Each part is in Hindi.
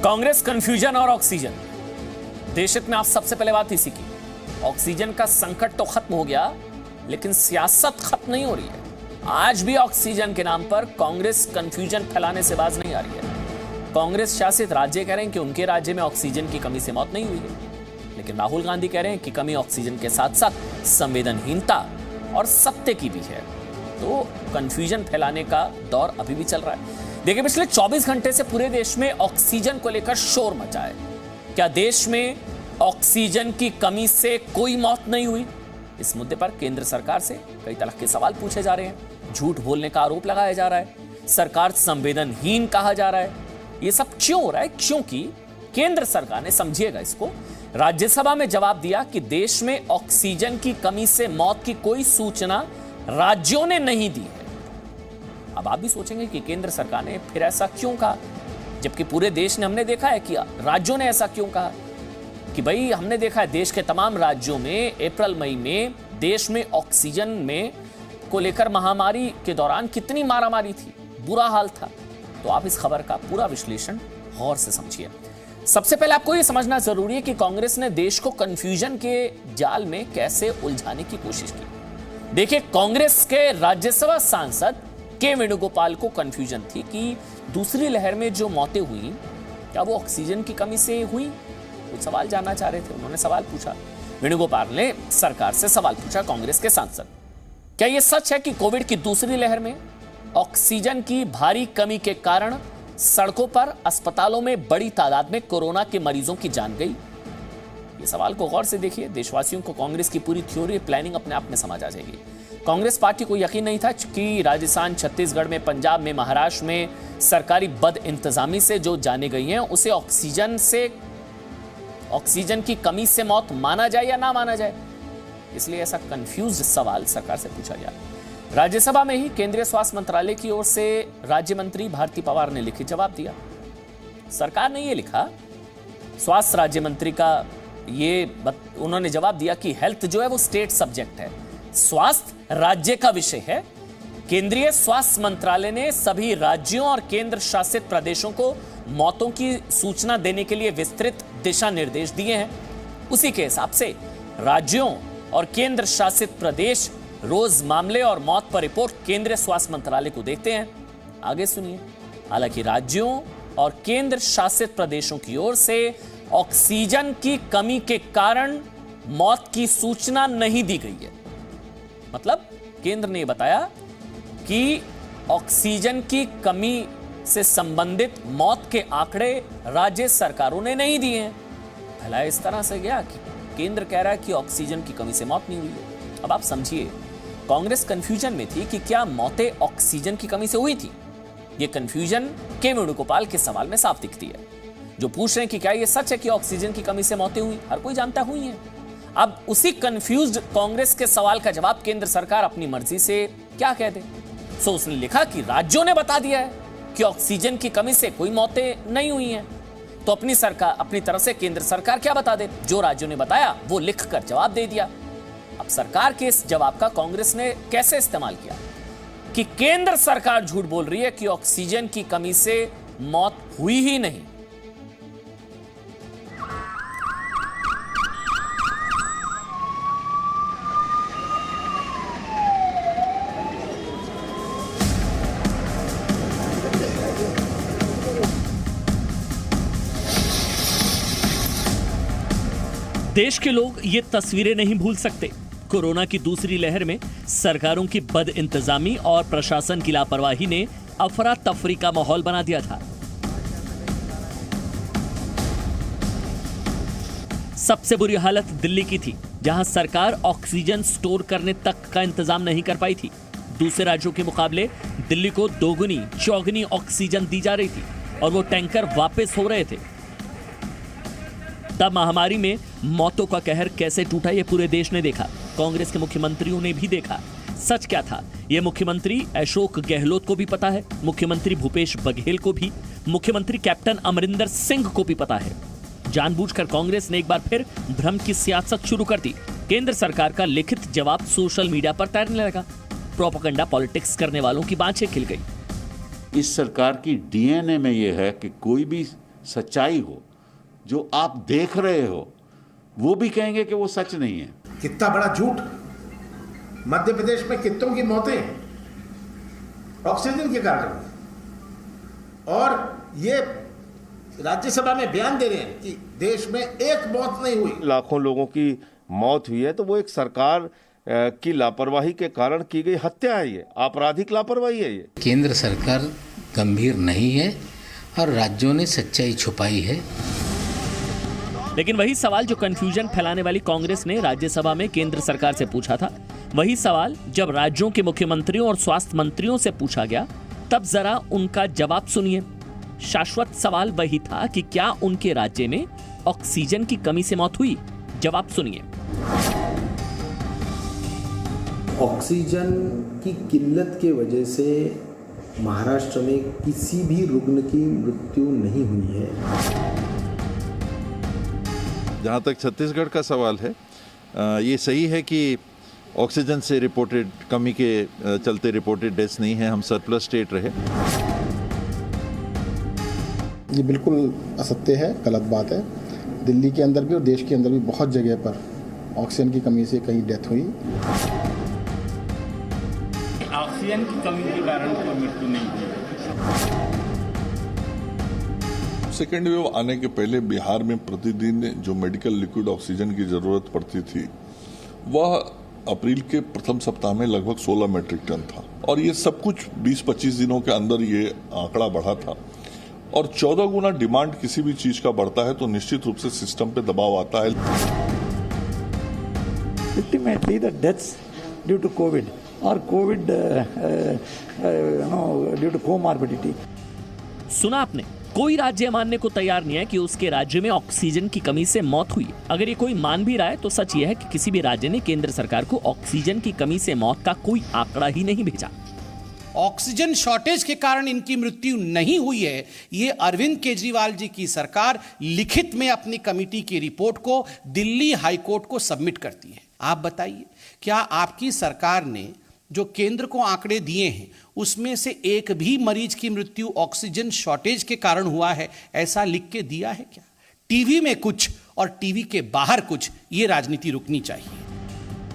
कांग्रेस कंफ्यूजन और ऑक्सीजन। देश हित में आप सबसे पहले बात इसी की। ऑक्सीजन का संकट तो खत्म हो गया, लेकिन सियासत खत्म नहीं हो रही है। आज भी ऑक्सीजन के नाम पर कांग्रेस कंफ्यूजन फैलाने से बाज नहीं आ रही है। कांग्रेस शासित राज्य कह रहे हैं कि उनके राज्य में ऑक्सीजन की कमी से मौत नहीं हुई है, लेकिन राहुल गांधी कह रहे हैं कि कमी ऑक्सीजन के साथ साथ संवेदनहीनता और सत्य की भी है। तो कंफ्यूजन फैलाने का दौर अभी भी चल रहा है। देखिए, पिछले 24 घंटे से पूरे देश में ऑक्सीजन को लेकर शोर मचा है। क्या देश में ऑक्सीजन की कमी से कोई मौत नहीं हुई? इस मुद्दे पर केंद्र सरकार से कई तरह के सवाल पूछे जा रहे हैं। झूठ बोलने का आरोप लगाया जा रहा है, सरकार संवेदनहीन कहा जा रहा है। यह सब क्यों हो रहा है? क्योंकि केंद्र सरकार ने, समझिएगा इसको, राज्यसभा में जवाब दिया कि देश में ऑक्सीजन की कमी से मौत की कोई सूचना राज्यों ने नहीं दी है। अब आप भी सोचेंगे कि केंद्र सरकार ने फिर ऐसा क्यों कहा, जबकि पूरे देश ने, हमने देखा है कि राज्यों ने ऐसा क्यों कहा कि भाई हमने देखा है देश के तमाम राज्यों में अप्रैल मई में देश में ऑक्सीजन में को लेकर महामारी के दौरान कितनी मारामारी थी, बुरा हाल था। तो आप इस खबर का पूरा विश्लेषण गौर से समझिए। सबसे पहले आपको यह समझना जरूरी है कि कांग्रेस ने देश को कंफ्यूजन के जाल में कैसे उलझाने की कोशिश की। देखिए, कांग्रेस के राज्यसभा सांसद के वेणुगोपाल को कंफ्यूजन थी कि दूसरी लहर में जो मौतें हुई, क्या वो ऑक्सीजन की कमी से हुई? कुछ सवाल जानना चाह रहे थे, उन्होंने सवाल पूछा। वेणुगोपाल ने सरकार से सवाल पूछा, कांग्रेस के सांसद, क्या यह सच है कि कोविड की दूसरी लहर में ऑक्सीजन की भारी कमी के कारण सड़कों पर, अस्पतालों में बड़ी तादाद में कोरोना के मरीजों की जान गई? ये सवाल को गौर से देखिए। देशवासियों को कांग्रेस की पूरी थ्योरी प्लानिंग अपने आप में समझ आ जाएगी। कांग्रेस पार्टी को यकीन नहीं था कि राजस्थान, छत्तीसगढ़ में, पंजाब में, महाराष्ट्र में सरकारी बद इंतजामी से जो जाने गई हैं, उसे ऑक्सीजन की कमी से मौत माना जाए या ना माना जाए। इसलिए ऐसा कंफ्यूज्ड सवाल सरकार से पूछा गया। राज्यसभा में ही केंद्रीय स्वास्थ्य मंत्रालय की ओर से राज्य मंत्री भारती पवार ने लिखित जवाब दिया। सरकार ने यह लिखा, स्वास्थ्य राज्य मंत्री का उन्होंने जवाब दिया कि हेल्थ जो है वो स्टेट सब्जेक्ट है, स्वास्थ्य राज्य का विषय है। केंद्रीय स्वास्थ्य मंत्रालय ने सभी राज्यों और केंद्र शासित प्रदेशों को मौतों की सूचना देने के लिए विस्तृत दिशा निर्देश दिए हैं। उसी के हिसाब से राज्यों और केंद्र शासित प्रदेश रोज मामले और मौत पर रिपोर्ट केंद्रीय स्वास्थ्य मंत्रालय को देते हैं। आगे सुनिए। हालांकि राज्यों और केंद्र शासित प्रदेशों की ओर से ऑक्सीजन की कमी के कारण मौत की सूचना नहीं दी गई है। मतलब केंद्र ने बताया कि ऑक्सीजन की कमी से संबंधित मौत के आंकड़े राज्य सरकारों ने नहीं दिए हैं। भला इस तरह से गया कि केंद्र कह रहा है कि ऑक्सीजन की कमी से मौत नहीं हुई है। अब आप समझिए, कांग्रेस कंफ्यूजन में थी कि क्या मौतें ऑक्सीजन की कमी से हुई थी। यह कंफ्यूजन के वेणुगोपाल के सवाल में साफ दिखती है, जो पूछ रहे हैं कि क्या यह सच है कि ऑक्सीजन की कमी से मौतें हुई। हर कोई जानता हुई है। अब उसी कंफ्यूज्ड कांग्रेस के सवाल का जवाब केंद्र सरकार अपनी मर्जी से क्या कह दे। सो उसने लिखा कि राज्यों ने बता दिया है कि ऑक्सीजन की कमी से कोई मौतें नहीं हुई हैं। तो अपनी तरफ से केंद्र सरकार क्या बता दे? जो राज्यों ने बताया वो लिखकर जवाब दे दिया। अब सरकार के इस जवाब का कांग्रेस ने कैसे इस्तेमाल किया कि केंद्र सरकार झूठ बोल रही है कि ऑक्सीजन की कमी से मौत हुई ही नहीं। देश के लोग ये तस्वीरें नहीं भूल सकते। कोरोना की दूसरी लहर में सरकारों की बद इंतजामी और प्रशासन की लापरवाही ने अफरा तफरी का माहौल बना दिया था। सबसे बुरी हालत दिल्ली की थी, जहां सरकार ऑक्सीजन स्टोर करने तक का इंतजाम नहीं कर पाई थी। दूसरे राज्यों के मुकाबले दिल्ली को दोगुनी चौगुनी ऑक्सीजन दी जा रही थी और वो टैंकर वापस हो रहे थे। तब महामारी में मौतों का कहर कैसे टूटा, ये पूरे देश ने देखा। कांग्रेस के मुख्यमंत्रियों ने भी देखा। सच क्या था, ये मुख्यमंत्री अशोक गहलोत को भी पता है, मुख्यमंत्री भूपेश बघेल को भी, मुख्यमंत्री कैप्टन अमरिंदर सिंह को भी पता है। जानबूझकर कांग्रेस ने एक बार फिर भ्रम की सियासत शुरू कर दी। केंद्र सरकार का लिखित जवाब सोशल मीडिया पर तैरने लगा। प्रोपेगेंडा पॉलिटिक्स करने वालों की बाँछें खिल गई। इस सरकार की डीएनए में यह है कि कोई भी सच्चाई हो, जो आप देख रहे हो, वो भी कहेंगे कि वो सच नहीं है। कितना बड़ा झूठ। मध्य प्रदेश में कितनों की मौतें ऑक्सीजन के कारण, और ये राज्यसभा में बयान दे रहे हैं कि देश में एक मौत नहीं हुई। लाखों लोगों की मौत हुई है तो वो एक सरकार की लापरवाही के कारण की गई हत्या है, ये आपराधिक लापरवाही है। ये केंद्र सरकार गंभीर नहीं है और राज्यों ने सच्चाई छुपाई है। लेकिन वही सवाल जो कंफ्यूजन फैलाने वाली कांग्रेस ने राज्यसभा में केंद्र सरकार से पूछा था, वही सवाल जब राज्यों के मुख्यमंत्रियों और स्वास्थ्य मंत्रियों से पूछा गया, तब जरा उनका जवाब सुनिए। शाश्वत सवाल वही था कि क्या उनके राज्य में ऑक्सीजन की कमी से मौत हुई? जवाब सुनिए। ऑक्सीजन की किल्लत के वजह से महाराष्ट्र में किसी भी रुग्ण की मृत्यु नहीं हुई है। जहाँ तक छत्तीसगढ़ का सवाल है, ये सही है कि ऑक्सीजन से रिपोर्टेड कमी के चलते रिपोर्टेड डेथ्स नहीं है, हम सरप्लस स्टेट रहे। ये बिल्कुल असत्य है, गलत बात है। दिल्ली के अंदर भी और देश के अंदर भी बहुत जगह पर ऑक्सीजन की कमी से कई डेथ हुई। ऑक्सीजन की कमी के कारण कोई मृत्यु नहीं हुई। सेकेंड वेव आने के पहले बिहार में प्रतिदिन जो मेडिकल लिक्विड ऑक्सीजन की जरूरत पड़ती थी, वह अप्रैल के प्रथम सप्ताह में लगभग 16 मैट्रिक टन था, और ये सब कुछ 20-25 दिनों के अंदर ये आंकड़ा बढ़ा था। और 14 गुना डिमांड किसी भी चीज का बढ़ता है तो निश्चित रूप से सिस्टम पे दबाव आता है। Ultimately, the deaths due to COVID or COVID due to comorbidity. सुना आपने, कोई राज्य मानने को तैयार नहीं है कि उसके राज्य में ऑक्सीजन की कमी से मौत हुई। अगर ये कोई मान भी रहा है तो सच ये है कि किसी भी राज्य ने केंद्र सरकार को ऑक्सीजन की कमी से मौत का कोई आंकड़ा ही नहीं भेजा। ऑक्सीजन शॉर्टेज के कारण इनकी मृत्यु नहीं हुई है, ये अरविंद केजरीवाल जी की सरकार लिखित में अपनी कमेटी की रिपोर्ट को दिल्ली हाईकोर्ट को सबमिट करती है। आप बताइए, क्या आपकी सरकार ने जो केंद्र को आंकड़े दिए हैं उसमें से एक भी मरीज की मृत्यु ऑक्सीजन शॉर्टेज के कारण हुआ है, ऐसा लिख के दिया है क्या? टीवी में कुछ और टीवी के बाहर कुछ, ये राजनीति रुकनी चाहिए।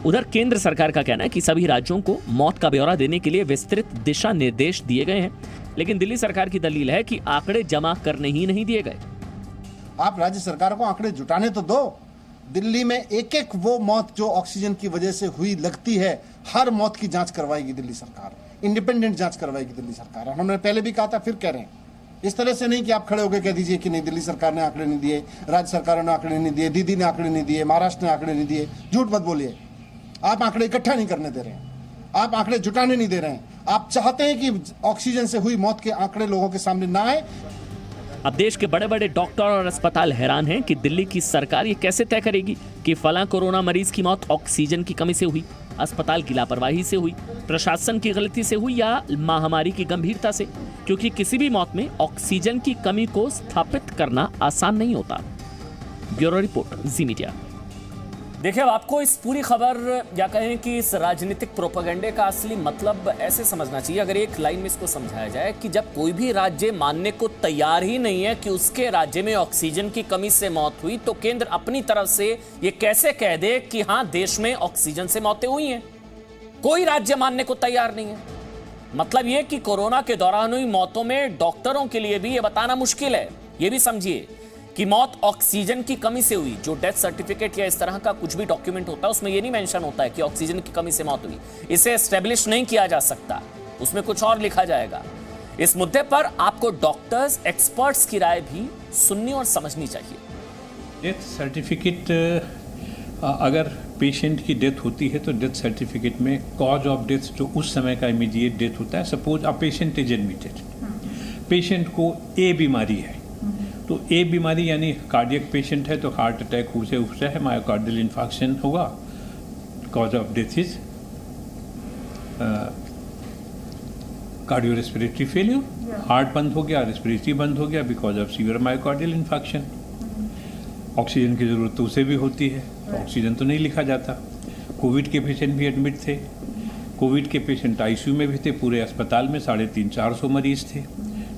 उधर केंद्र सरकार का कहना है कि सभी राज्यों को मौत का ब्यौरा देने के लिए विस्तृत दिशा निर्देश दिए गए हैं, लेकिन दिल्ली सरकार की दलील है कि आंकड़े जमा करने ही नहीं दिए गए। आप राज्य सरकार को आंकड़े जुटाने तो दो। दिल्ली में एक एक वो मौत जो ऑक्सीजन की वजह से हुई लगती है, हर मौत की जांच करवाएगी दिल्ली सरकार, इंडिपेंडेंट जांच करवाएगी दिल्ली सरकार। हमने पहले भी कहा था, फिर कह रहे हैं, इस तरह से नहीं कि आप खड़े होकर कह दीजिए कि नहीं दिल्ली सरकार ने आंकड़े नहीं दिए, राज्य सरकारों ने आंकड़े नहीं दिए, दीदी ने आंकड़े नहीं दिए, महाराष्ट्र ने आंकड़े नहीं दिए। झूठ मत बोलिए। आप आंकड़े इकट्ठा नहीं करने दे रहे हैं, आप आंकड़े जुटाने नहीं दे रहे हैं। आप चाहते हैं कि ऑक्सीजन से हुई मौत के आंकड़े लोगों के सामने ना आए। अब देश के बड़े बड़े डॉक्टर और अस्पताल हैरान हैं कि दिल्ली की सरकार ये कैसे तय करेगी कि फलां कोरोना मरीज की मौत ऑक्सीजन की कमी से हुई, अस्पताल की लापरवाही से हुई, प्रशासन की गलती से हुई या महामारी की गंभीरता से, क्योंकि किसी भी मौत में ऑक्सीजन की कमी को स्थापित करना आसान नहीं होता। ब्यूरो रिपोर्ट, जी मीडिया। देखिए, अब आपको इस पूरी खबर या कहें कि इस राजनीतिक प्रोपेगेंडे का असली मतलब ऐसे समझना चाहिए, अगर एक लाइन में इसको समझाया जाए कि जब कोई भी राज्य मानने को तैयार ही नहीं है कि उसके राज्य में ऑक्सीजन की कमी से मौत हुई, तो केंद्र अपनी तरफ से ये कैसे कह दे कि हां देश में ऑक्सीजन से मौतें हुई हैं? कोई राज्य मानने को तैयार नहीं है। मतलब ये कि कोरोना के दौरान हुई मौतों में डॉक्टरों के लिए भी ये बताना मुश्किल है। ये भी समझिए कि मौत ऑक्सीजन की कमी से हुई। जो डेथ सर्टिफिकेट या इस तरह का कुछ भी डॉक्यूमेंट होता है उसमें यह नहीं मेंशन होता है कि ऑक्सीजन की कमी से मौत हुई, इसे एस्टेब्लिश नहीं किया जा सकता, उसमें कुछ और लिखा जाएगा। इस मुद्दे पर आपको डॉक्टर्स, एक्सपर्ट्स की राय भी सुननी और समझनी चाहिए। डेथ सर्टिफिकेट, अगर पेशेंट की डेथ होती है तो डेथ सर्टिफिकेट में कॉज ऑफ डेथ जो उस समय का इमीडिएट डेथ होता है, suppose a patient is admitted, patient को ए बीमारी है, तो ए बीमारी यानी कार्डियक पेशेंट है तो हार्ट अटैक उससे है, मायोकार्डियल इन्फार्क्शन होगा, cause of death is cardio respiratory failure, heart बंद हो गया, रेस्पिरेटरी बंद हो गया because of severe myocardial infarction. Oxygen की ज़रूरत तो उसे भी होती है, तो ऑक्सीजन तो नहीं लिखा जाता। कोविड के पेशेंट भी एडमिट थे, कोविड के पेशेंट आईसीयू में भी थे, पूरे अस्पताल में 350-400 मरीज थे,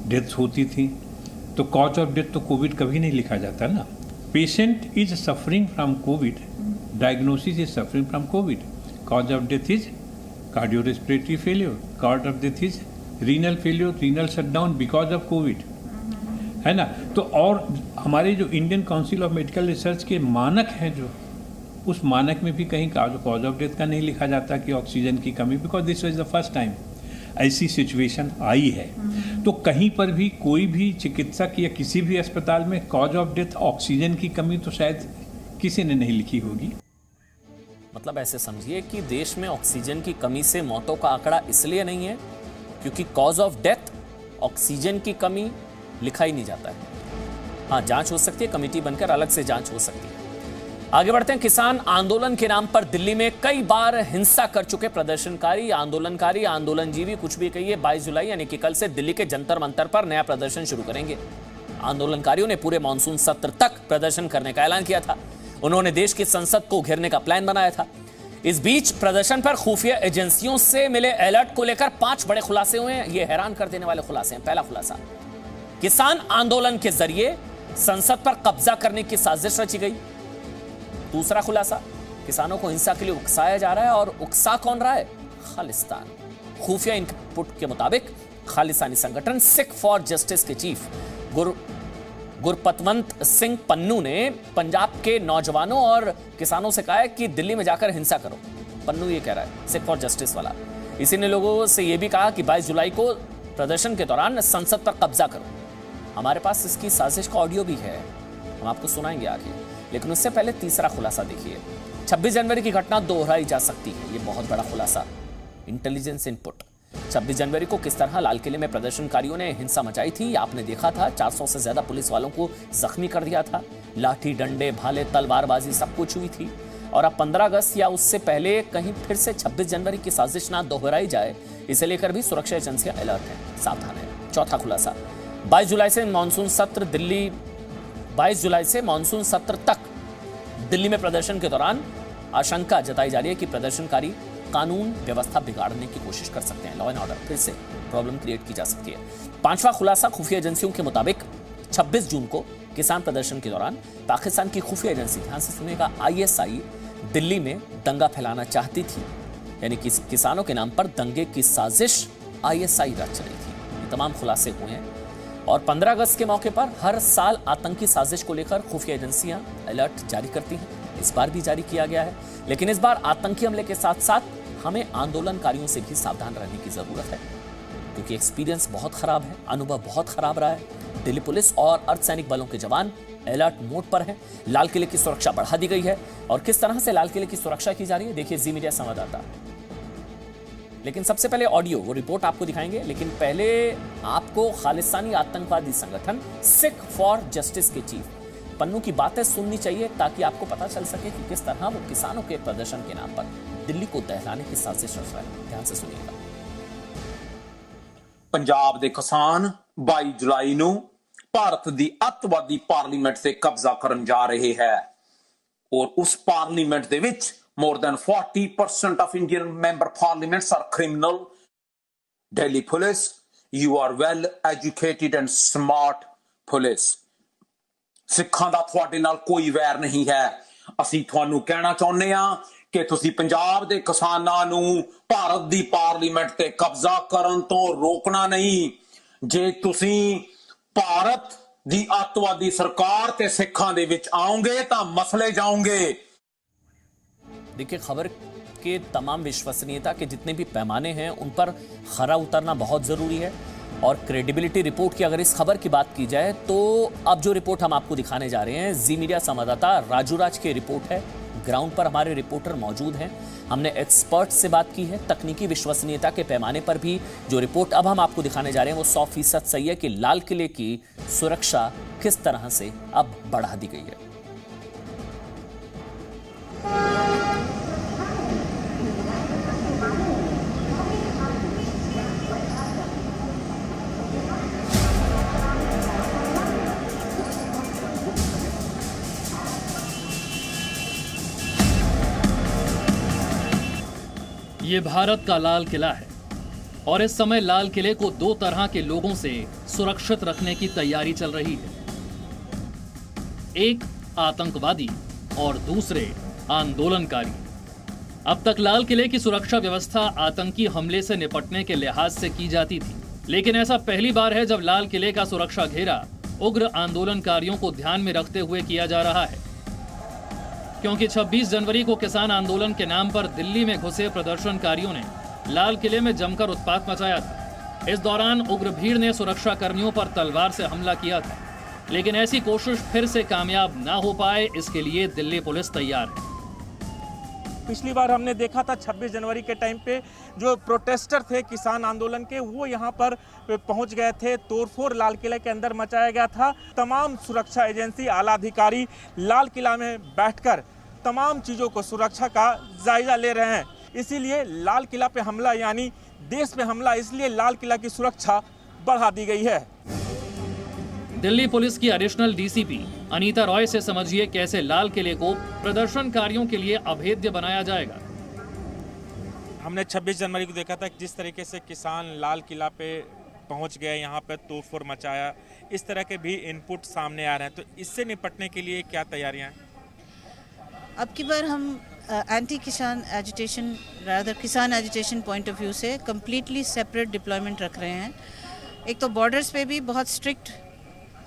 डेथ्स होती थी, तो कॉज ऑफ डेथ तो कोविड कभी नहीं लिखा जाता ना। Patient is suffering from Covid, diagnosis is suffering from Covid, cause of death is cardiorespiratory failure, cause of death is renal failure, renal shutdown because of Covid, है ना। तो और हमारे जो Indian council of medical research के मानक हैं, जो उस मानक में भी कहीं कॉज ऑफ डेथ का नहीं लिखा जाता कि ऑक्सीजन की कमी, because this was the first time ऐसी सिचुएशन आई है। तो कहीं पर भी कोई भी चिकित्सक या किसी भी अस्पताल में कॉज ऑफ डेथ ऑक्सीजन की कमी तो शायद किसी ने नहीं लिखी होगी। मतलब ऐसे समझिए कि देश में ऑक्सीजन की कमी से मौतों का आंकड़ा इसलिए नहीं है क्योंकि कॉज ऑफ डेथ ऑक्सीजन की कमी लिखा ही नहीं जाता है। हाँ, जांच हो सकती है, कमेटी बनकर अलग से जांच हो सकती है। आगे बढ़ते हैं। किसान आंदोलन के नाम पर दिल्ली में कई बार हिंसा कर चुके प्रदर्शनकारी, आंदोलनकारी, आंदोलनजीवी, कुछ भी कहिए, 22 जुलाई यानी कि कल से दिल्ली के जंतर मंतर पर नया प्रदर्शन शुरू करेंगे। आंदोलनकारियों ने पूरे मानसून सत्र तक प्रदर्शन करने का ऐलान किया था। उन्होंने देश की संसद को घेरने का प्लान बनाया था। इस बीच प्रदर्शन पर खुफिया एजेंसियों से मिले अलर्ट को लेकर 5 बड़े खुलासे हुए हैं। ये हैरान कर देने वाले खुलासे हैं। पहला खुलासा, किसान आंदोलन के जरिए संसद पर कब्जा करने की साजिश रची गई। दूसरा खुलासा, किसानों को हिंसा के लिए उकसाया जा रहा है, और उकसा कौन रहा है? खालिस्तान। खुफिया इनपुट के मुताबिक खालिस्तानी संगठन सिख फॉर जस्टिस के चीफ गुरपतवंत सिंह पन्नू ने पंजाब के नौजवानों और किसानों से कहा है कि दिल्ली में जाकर हिंसा करो। पन्नू ये कह रहा है, सिख फॉर जस्टिस वाला। इसी ने लोगों से यह भी कहा कि 22 जुलाई को प्रदर्शन के दौरान संसद पर कब्जा करो। हमारे पास इसकी साजिश का ऑडियो भी है, हम आपको सुनाएंगे आगे। लेकिन उससे पहले तीसरा खुलासा देखिए। 26 जनवरी की घटना दोहराई जा सकती है, ये बहुत बड़ा खुलासा। इंटेलिजेंस इनपुट, 26 जनवरी को किस तरह लाल किले में प्रदर्शनकारियों ने हिंसा मचाई थी आपने देखा था। 400 से ज्यादा पुलिस वालों को जख्मी कर दिया था। लाठी, डंडे, भाले, तलवारबाजी सब कुछ हुई थी। और अब 15 अगस्त या उससे पहले कहीं फिर से 26 जनवरी की साजिश ना दोहराई जाए, इसे लेकर भी सुरक्षा एजेंसियां अलर्ट है, सावधान है। चौथा खुलासा, 22 जुलाई से मानसून सत्र तक दिल्ली में प्रदर्शन के दौरान आशंका जताई जा रही है कि प्रदर्शनकारी कानून व्यवस्था बिगाड़ने की कोशिश कर सकते हैं। लॉ एंड ऑर्डर फिर से प्रॉब्लम क्रिएट की जा सकती है। पांचवा खुलासा, खुफिया एजेंसियों के मुताबिक 26 जून को किसान प्रदर्शन के दौरान पाकिस्तान की खुफिया एजेंसी, ध्यान से सुनिएगा, ISI दिल्ली में दंगा फैलाना चाहती थी। यानी कि किसानों के नाम पर दंगे की साजिश ISI रच रही थी। ये तमाम खुलासे हुए हैं। और 15 अगस्त के मौके पर हर साल आतंकी साजिश को लेकर खुफिया एजेंसियां अलर्ट जारी करती हैं। इस बार भी जारी किया गया है। लेकिन इस बार आतंकी हमले के साथ साथ हमें आंदोलनकारियों से भी सावधान रहने की जरूरत है, क्योंकि एक्सपीरियंस बहुत खराब है, अनुभव बहुत खराब रहा है। दिल्ली पुलिस और अर्धसैनिक बलों के जवान अलर्ट मोड पर हैं। लाल किले की सुरक्षा बढ़ा दी गई है। और किस तरह से लाल किले की सुरक्षा की जा रही है, देखिए जी मीडिया संवाददाता। लेकिन सबसे पहले ऑडियो, वो रिपोर्ट आपको दिखाएंगे। लेकिन पहले आपको खालिस्तानी आतंकवादी संगठन सिख फॉर जस्टिस के चीफ पन्नू की बातें सुननी चाहिए, ताकि आपको पता चल सके कि किस तरह वो किसानों के प्रदर्शन के नाम पर दिल्ली को दहलाने की साजिश रच रहा है। ध्यान से सुनिएगा। पंजाब ਦੇ ਕਿਸਾਨ 22 ਜੁਲਾਈ ਨੂੰ ਭਾਰਤ ਦੀ ਅੱਤਵਾਦੀ ਪਾਰਲੀਮੈਂਟ ਤੇ ਕਬਜ਼ਾ ਕਰਨ ਜਾ ਰਹੇ ਹੈ, ਔਰ ਉਸ ਪਾਰਲੀਮੈਂਟ ਦੇ ਵਿੱਚ more than 40% of Indian member parliaments are criminal. Delhi police, you are well educated and smart police. ਸਿੱਖਾਂ ਦਾ ਤੁਹਾਡੇ ਨਾਲ ਕੋਈ ਵੈਰ ਨਹੀਂ ਹੈ। ਅਸੀਂ ਤੁਹਾਨੂੰ ਕਹਿਣਾ ਚਾਹੁੰਦੇ ਹਾਂ ਕਿ ਤੁਸੀਂ ਪੰਜਾਬ ਦੇ ਕਿਸਾਨਾਂ ਨੂੰ ਭਾਰਤ ਦੀ ਪਾਰਲੀਮੈਂਟ ਤੇ ਕਬਜ਼ਾ ਕਰਨ ਤੋਂ ਰੋਕਣਾ ਨਹੀਂ। ਜੇ ਤੁਸੀਂ ਭਾਰਤ ਦੀ ਅੱਤਵਾਦੀ ਸਰਕਾਰ ਤੇ ਸਿੱਖਾਂ ਦੇ ਵਿੱਚ ਆਓਗੇ ਤਾਂ ਮਸਲੇ ਜਾਓਗੇ। देखिए, खबर के तमाम विश्वसनीयता के जितने भी पैमाने हैं उन पर खरा उतरना बहुत ज़रूरी है। और क्रेडिबिलिटी रिपोर्ट की अगर इस खबर की बात की जाए तो अब जो रिपोर्ट हम आपको दिखाने जा रहे हैं, जी मीडिया संवाददाता राजू राज की रिपोर्ट है। ग्राउंड पर हमारे रिपोर्टर मौजूद हैं। हमने एक्सपर्ट से बात की है। तकनीकी विश्वसनीयता के पैमाने पर भी जो रिपोर्ट अब हम आपको दिखाने जा रहे हैं वो 100% सही है कि लाल किले की सुरक्षा किस तरह से अब बढ़ा दी गई है। ये भारत का लाल किला है। और इस समय लाल किले को दो तरह के लोगों से सुरक्षित रखने की तैयारी चल रही है। एक आतंकवादी और दूसरे आंदोलनकारी। अब तक लाल किले की सुरक्षा व्यवस्था आतंकी हमले से निपटने के लिहाज से की जाती थी, लेकिन ऐसा पहली बार है जब लाल किले का सुरक्षा घेरा उग्र आंदोलनकारियों को ध्यान में रखते हुए किया जा रहा है, क्योंकि 26 जनवरी को किसान आंदोलन के नाम पर दिल्ली में घुसे प्रदर्शनकारियों ने लाल किले में जमकर उत्पात मचाया था। इस दौरान उग्र भीड़ ने सुरक्षा कर्मियों पर तलवार से हमला किया था, लेकिन ऐसी कोशिश फिर से कामयाब ना हो पाए, इसके लिए दिल्ली पुलिस तैयार है। पिछली बार हमने देखा था 26 जनवरी के टाइम पे जो प्रोटेस्टर थे किसान आंदोलन के, वो यहाँ पर पहुँच गए थे, तोड़फोड़ लाल किले के अंदर मचाया गया था। तमाम सुरक्षा एजेंसी आला अधिकारी लाल किला में बैठकर तमाम चीज़ों को सुरक्षा का जायजा ले रहे हैं। इसीलिए लाल किला पे हमला यानी देश पे हमला, इसलिए लाल किला की सुरक्षा बढ़ा दी गई है। दिल्ली पुलिस की एडिशनल डीसीपी अनीता रॉय से समझिए कैसे लाल किले को प्रदर्शनकारियों के लिए अभेद्य बनाया जाएगा। हमने 26 जनवरी को देखा था जिस तरीके से किसान लाल किला पे पहुंच गए, यहाँ पे तोड़फोड़ मचाया, इस तरह के भी इनपुट सामने आ रहे हैं, तो इससे निपटने के लिए क्या तैयारियां हैं? अब की बार हम एंटी किसान एजिटेशन किसान एजिटेशन पॉइंट ऑफ व्यू से कम्प्लीटली सेपरेट डिप्लॉयमेंट रख रहे हैं। एक तो बॉर्डर्स पे भी बहुत स्ट्रिक्ट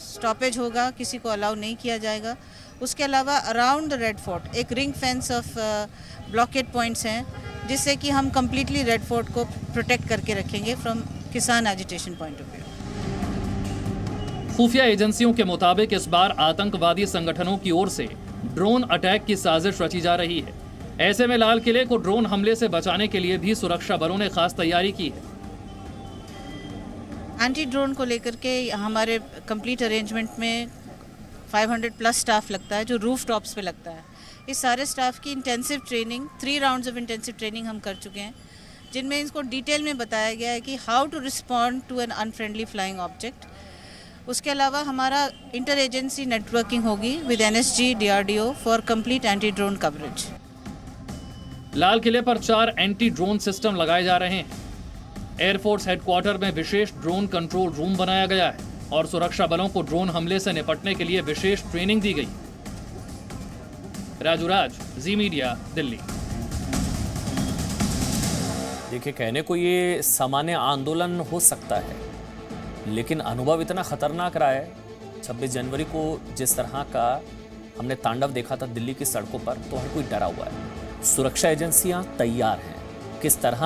स्टॉपेज होगा, किसी को अलाउ नहीं किया जाएगा। उसके अलावा अराउंड द रेड फोर्ट एक ring fence of blockade points हैं, जिससे कि हम कम्प्लीटली रेड फोर्ट को प्रोटेक्ट करके रखेंगे फ्रॉम किसान एजिटेशन पॉइंट ऑफ व्यू। खुफिया एजेंसियों के मुताबिक इस बार आतंकवादी संगठनों की ओर से ड्रोन अटैक की साजिश रची जा रही है। ऐसे में लाल किले को ड्रोन हमले से बचाने के लिए भी सुरक्षा बलों ने खास तैयारी की है। एंटी ड्रोन को लेकर के हमारे कंप्लीट अरेंजमेंट में 500 प्लस स्टाफ लगता है, जो रूफ टॉप्स पे लगता है। इस सारे स्टाफ की intensive training 3 rounds of intensive training हम कर चुके हैं, जिनमें इसको डिटेल में बताया गया है कि how to respond to an unfriendly flying object. उसके अलावा हमारा इंटर एजेंसी नेटवर्किंग होगी with NSG DRDO for complete anti drone coverage. लाल किले पर 4 एंटी ड्रोन सिस्टम लगाए जा रहे हैं। एयरफोर्स हेडक्वार्टर में विशेष ड्रोन कंट्रोल रूम बनाया गया है और सुरक्षा बलों को ड्रोन हमले से निपटने के लिए विशेष ट्रेनिंग दी गई। राजू राज, जी मीडिया, दिल्ली। देखिए, कहने को ये सामान्य आंदोलन हो सकता है, लेकिन अनुभव इतना खतरनाक रहा है। 26 जनवरी को जिस तरह का हमने तांडव देखा था दिल्ली की सड़कों पर, तो हर कोई डरा हुआ है। सुरक्षा एजेंसियां तैयार हैं। किस तरह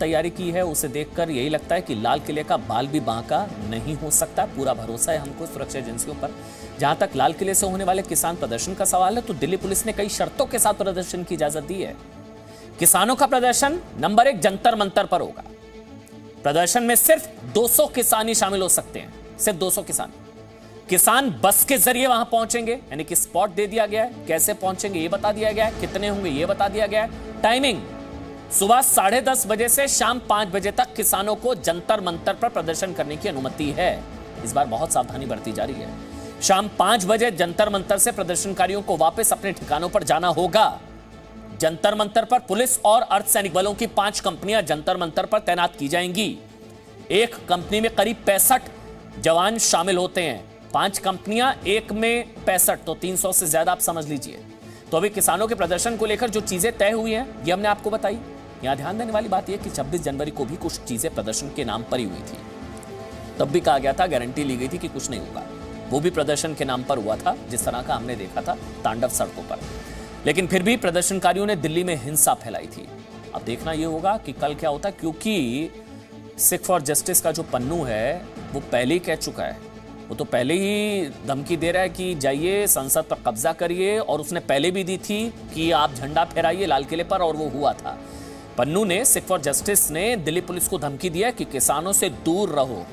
तैयारी की है उसे देखकर यही लगता है कि लाल किले का बाल भी बांका नहीं हो सकता। पूरा भरोसा है हमको सुरक्षा एजेंसियों पर। जहां तक लाल किले से होने वाले किसान प्रदर्शन का सवाल है, तो दिल्ली पुलिस ने कई शर्तों के साथ प्रदर्शन की इजाजत दी है। किसानों का प्रदर्शन नंबर 1 जंतर मंतर पर होगा। प्रदर्शन में सिर्फ 200 किसान ही शामिल हो सकते हैं, सिर्फ 200 किसान। किसान बस के जरिए वहां पहुंचेंगे, यानी कि स्पॉट दे दिया गया है। कैसे पहुंचेंगे ये बता दिया गया है, कितने होंगे ये बता दिया गया है। टाइमिंग सुबह 10:30 बजे से शाम 5 बजे तक किसानों को जंतर मंतर पर प्रदर्शन करने की अनुमति है। इस बार बहुत सावधानी बरती जा रही है। शाम 5 बजे जंतर मंतर से प्रदर्शनकारियों को वापस अपने ठिकानों पर जाना होगा। जंतर मंतर पर पुलिस और अर्धसैनिक बलों की 5 कंपनियां जंतर मंतर पर तैनात की जाएंगी। एक कंपनी में करीब 65 जवान शामिल होते हैं। 5 कंपनियां, एक में 65, तो 300 से ज्यादा आप समझ लीजिए। तो अभी किसानों के प्रदर्शन को लेकर जो चीजें तय हुई हैं, ये हमने आपको बताई। यहां ध्यान देने वाली बात यह कि 26 जनवरी को भी कुछ चीजें प्रदर्शन के नाम पर ही हुई थी। तब भी कहा गया था, गारंटी ली गई थी कि कुछ नहीं होगा। वो भी प्रदर्शन के नाम पर हुआ था, जिस तरह का हमने देखा था तांडव सड़कों पर। लेकिन फिर भी प्रदर्शनकारियों ने दिल्ली में हिंसा फैलाई थी। अब देखना यह होगा कि कल क्या होता है, क्योंकि सिख फॉर जस्टिस का जो पन्नू है वो पहले ही कह चुका है। वो तो पहले ही धमकी दे रहा है कि जाइए संसद पर कब्जा करिए, और उसने पहले भी दी थी कि आप झंडा फहराइए लाल किले पर, और वो हुआ था। पन्नू ने, सिख फॉर जस्टिस ने दिल्ली पुलिस को धमकी दिया कि किसानों से दूर रहो।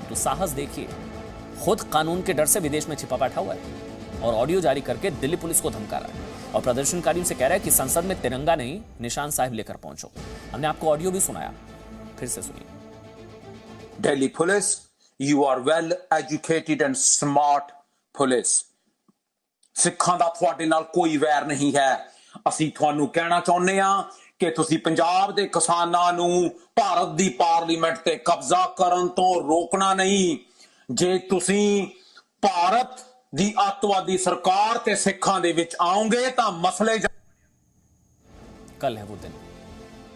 तो साहस देखिए, खुद कानून के डर से विदेश में छिपा बैठा हुआ है और ऑडियो जारी करके दिल्ली पुलिस को धमका रहा है और प्रदर्शनकारियों से कह रहा है कि संसद में तिरंगा नहीं, निशान साहिब लेकर पहुंचो। हमने आपको ऑडियो भी सुनाया, फिर से सुनिए। Delhi police, you are well educated and smart police। ਸਿੱਖਾਂ ਦਾ ਤੁਹਾਡੇ ਨਾਲ ਕੋਈ ਵੈਰ ਨਹੀਂ ਹੈ। ਅਸੀਂ ਤੁਹਾਨੂੰ ਕਹਿਣਾ ਚਾਹੁੰਦੇ ਹਾਂ ਕਿ ਤੁਸੀਂ ਪੰਜਾਬ ਦੇ ਕਿਸਾਨਾਂ ਨੂੰ ਭਾਰਤ ਦੀ ਪਾਰਲੀਮੈਂਟ ਤੇ ਕਬਜ਼ਾ ਕਰਨ ਤੋਂ ਰੋਕਣਾ ਨਹੀਂ। ਜੇ ਤੁਸੀਂ ਭਾਰਤ ਦੀ ਅੱਤਵਾਦੀ ਸਰਕਾਰ ਤੇ ਸਿੱਖਾਂ ਦੇ ਵਿੱਚ ਆਓਗੇ ਤਾਂ ਮਸਲੇ कल है वो दिन,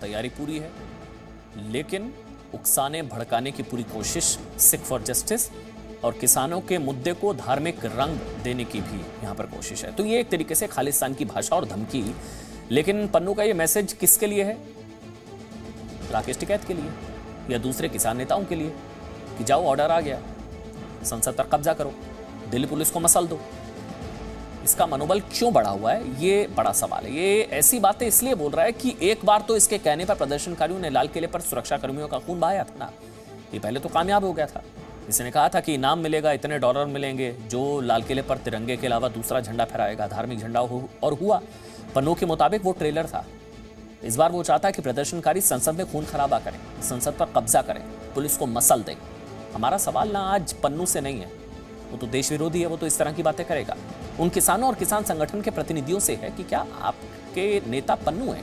तैयारी पूरी है, लेकिन उकसाने भड़काने की पूरी कोशिश सिख फॉर जस्टिस और किसानों के मुद्दे को धार्मिक रंग देने की भी यहां पर कोशिश है। तो ये एक तरीके से खालिस्तान की भाषा और धमकी। लेकिन पन्नू का ये मैसेज किसके लिए है? राकेश टिकैत के लिए या दूसरे किसान नेताओं के लिए कि जाओ ऑर्डर आ गया, संसद पर कब्जा करो, दिल्ली पुलिस को मसल दो। इसका मनोबल क्यों बढ़ा हुआ है, ये बड़ा सवाल है। ये ऐसी बातें इसलिए बोल रहा है कि एक बार तो इसके कहने पर प्रदर्शनकारियों ने लाल किले पर सुरक्षा कर्मियों का खून बहाया था ना। ये पहले तो कामयाब हो गया था। इसने कहा था कि इनाम मिलेगा, इतने डॉलर मिलेंगे जो लाल किले पर तिरंगे के अलावा दूसरा झंडा फहराएगा, धार्मिक झंडा और हुआ। पन्नू के मुताबिक वो ट्रेलर था। इस बार वो चाहता है कि प्रदर्शनकारी संसद में खून खराबा करें, संसद पर कब्जा करें, पुलिस को मसल दें। हमारा सवाल ना आज पन्नू से नहीं है, वो तो देश विरोधी है, वो तो इस तरह की बातें करेगा। उन किसानों और किसान संगठन के प्रतिनिधियों से है कि क्या आपके नेता पन्नू है?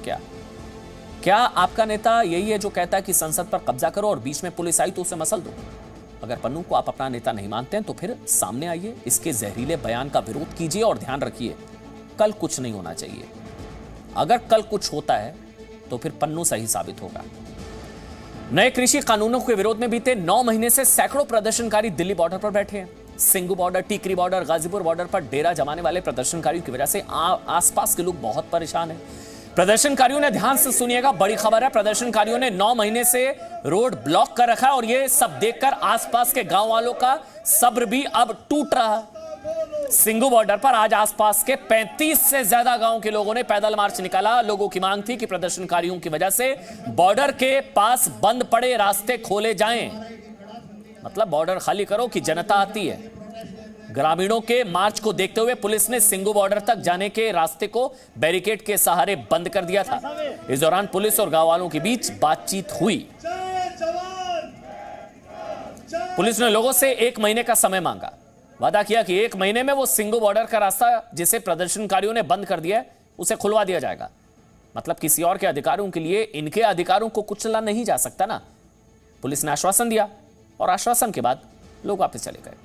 क्या आपका नेता यही है जो कहता है कि संसद पर कब्जा करो और बीच में पुलिस आई तो उसे मसल दो? अगर पन्नू को आप अपना नेता नहीं मानते हैं तो फिर सामने आइए, इसके जहरीले बयान का विरोध कीजिए और ध्यान रखिए, कल कुछ नहीं होना चाहिए। अगर कल कुछ होता है तो फिर पन्नू सही साबित होगा। नए कृषि कानूनों के विरोध में बीते 9 महीने से सैकड़ों प्रदर्शनकारी दिल्ली बॉर्डर पर बैठे हैं। Singhu border, Tikri border, Ghazipur border पर डेरा जमाने वाले प्रदर्शनकारियों की वजह से आसपास के लोग बहुत परेशान हैं। प्रदर्शनकारियों ने, ध्यान से सुनिएगा, बड़ी खबर है, प्रदर्शनकारियों ने 9 महीने से रोड ब्लॉक कर रखा है और ये सब देखकर आसपास के गांव वालों का सब्र भी अब टूट रहा है। सिंगू बॉर्डर पर आज आसपास के 35 से ज्यादा गांव के लोगों ने पैदल मार्च निकाला। लोगों की मांग थी कि प्रदर्शनकारियों की वजह से बॉर्डर के पास बंद पड़े रास्ते खोले जाएं, मतलब बॉर्डर खाली करो कि जनता आती है। ग्रामीणों के मार्च को देखते हुए पुलिस ने सिंगू बॉर्डर तक जाने के रास्ते को बैरिकेड के सहारे बंद कर दिया था। इस दौरान पुलिस और गांव वालों के बीच बातचीत हुई। पुलिस ने लोगों से 1 महीने का समय मांगा, वादा किया कि 1 महीने में वो सिंगू बॉर्डर का रास्ता जिसे प्रदर्शनकारियों ने बंद कर दिया है उसे खुलवा दिया जाएगा। मतलब किसी और के अधिकारों के लिए इनके अधिकारों को कुचला नहीं जा सकता ना। पुलिस ने आश्वासन दिया और आश्वासन के बाद लोग वापस चले गए।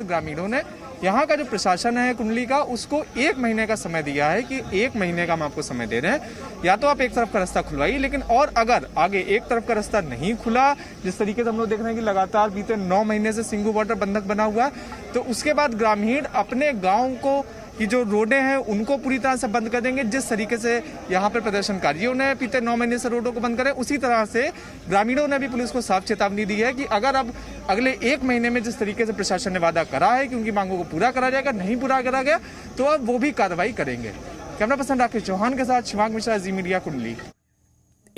ग्रामीणों ने यहाँ का जो प्रशासन है कुंडली का, उसको 1 महीने का समय दिया है कि 1 महीने का हम आपको समय दे रहे हैं, या तो आप एक तरफ का रास्ता खुलवाइए, लेकिन और अगर आगे एक तरफ का रास्ता नहीं खुला, जिस तरीके से हम लोग देख रहे हैं कि लगातार बीते 9 महीने से सिंगू बॉर्डर बंधक बना हुआ है, तो उसके बाद ग्रामीण अपने गाँव को की जो रोडें हैं उनको पूरी तरह से बंद कर देंगे। जिस तरीके से यहाँ पर प्रदर्शनकारियों ने बीते 9 महीने से रोडों को बंद करे, उसी तरह से ग्रामीणों ने भी पुलिस को साफ चेतावनी दी है कि अगर अब अगले 1 महीने में जिस तरीके से प्रशासन ने वादा करा है कि उनकी मांगों को पूरा करा जाएगा, नहीं पूरा करा गया तो अब वो भी कार्रवाई करेंगे। कैमरा पर्सन राकेश चौहान के साथ शिवांग मिश्रा, जी मीडिया, कुंडली।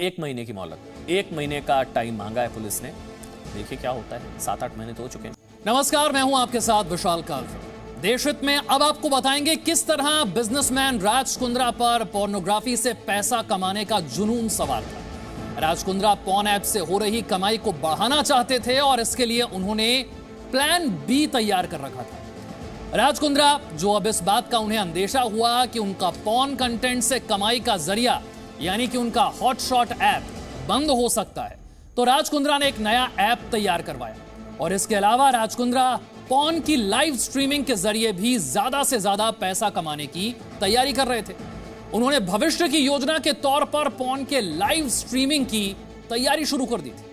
1 महीने की मोहलत, 1 महीने का टाइम मांगा है पुलिस ने। देखिए क्या होता है, 7-8 महीने तो हो चुके हैं। नमस्कार, मैं हूं आपके साथ विशाल कालरा। देश हित में अब आपको बताएंगे किस तरह बिजनेसमैन राज कुंद्रा पर पोर्नोग्राफी से पैसा कमाने का जुनून सवार था। राज कुंद्रा पॉर्न ऐप से हो रही कमाई को बढ़ाना चाहते थे और इसके लिए उन्होंने प्लान बी तैयार कर रखा था। राज कुंद्रा, जो अब इस बात का उन्हें अंदेशा हुआ कि उनका पॉर्न कंटेंट से कमाई का जरिया यानी कि उनका हॉटशॉट ऐप बंद हो सकता है, तो राज कुंद्रा ने एक नया ऐप तैयार करवाया। और इसके अलावा राज कुंद्रा पॉर्न की लाइव स्ट्रीमिंग के जरिए भी ज्यादा से ज्यादा पैसा कमाने की तैयारी कर रहे थे। उन्होंने भविष्य की योजना के तौर पर पॉर्न के लाइव स्ट्रीमिंग की तैयारी शुरू कर दी थी।